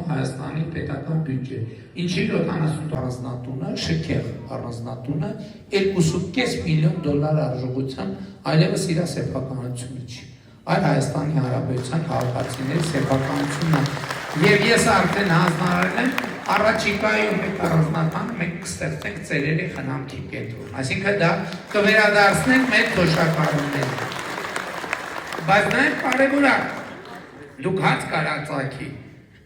Հայաստանի պետական բյուջե։ Ինչի 70 առանձնատունը, շքեղ առանձնատունը 2.5 միլիոն դոլար արժողությամբ այլևս իր սեփականությունը չի։ Այլ Հայաստանի Հանրապետության քաղաքացիների սեփականությունն է։ Եվ ես արդեն հանձնարարել եմ առաջիկայում այդ առանձնատանը մենք կստեղծենք ծերերի խնամքի կենտրոն։ Այսինքն դա կվերադարձնենք մեր թոշակառուներին։ Բայց նաև կարևոր է դուք հաց կարաք ծագի,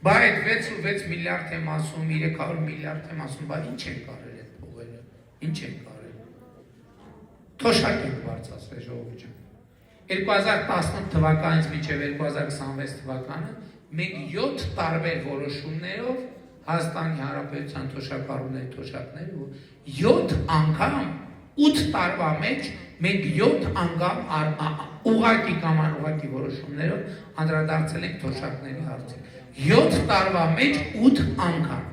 բա այդ 6.6 միլիարդ եմ ասում, 300 միլիարդ եմ ասում, բա ինչ են կարել այդ փողերը, ինչ են կարել, թոշակ ենք բարձրացրել ժողովուրդ ջան։ 2018 թվականից մինչև 2026 թվականը մենք 7 տարբեր որոշումներով Հայաստանի Հանրապետության թոշակառուների թոշակները 7 անգամ 8 տարվա մեջ մենք 7 անգամ ուղղակի կամ անուղղակի որոշումներով անդրադարձել ենք թոշակների հարցին։ 7 տարվա մեջ 8 անգամ։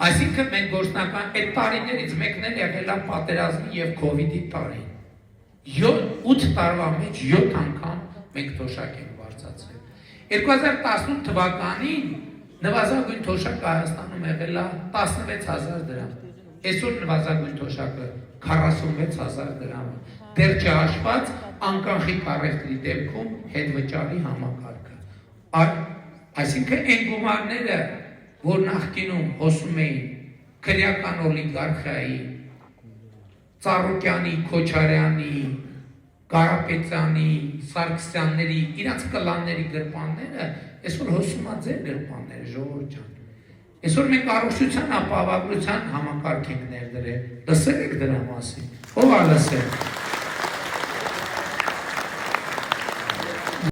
Այսինքն մենք գործնական այդ տարիներից մեկն էլ եղել է պատերազմի եւ քովիդի տարին։ 8 տարվա մեջ 7 անգամ մենք թոշակ ենք բարձրացրել։ 2018 թվականին նվազագույն թոշակը Հայաստանում եղել է 16000 դրամ։ Այսօր նվազագույն թոշակը 46000 դրամ է։ Դեռ չհաշված անկանխիկ առևտրի դեպքում հետվճարի համակարգը։ Այսինքն այն գումարները, որ նախկինում հոսում էին քրեական օլիգարխիայի, Ծառուկյանի, Քոչարյանի, Կարապետյանի, Սարգսյանների, իրանց կլանների գրպանները, այսօր հոսում է ձեր գրպանները, ժողովուրդ ջան։ Այսօր մենք առողջության ապահովագրության համակարգ ենք ներդրել։ Լսել եք դրա մասին։ Ո՞վ է լսել։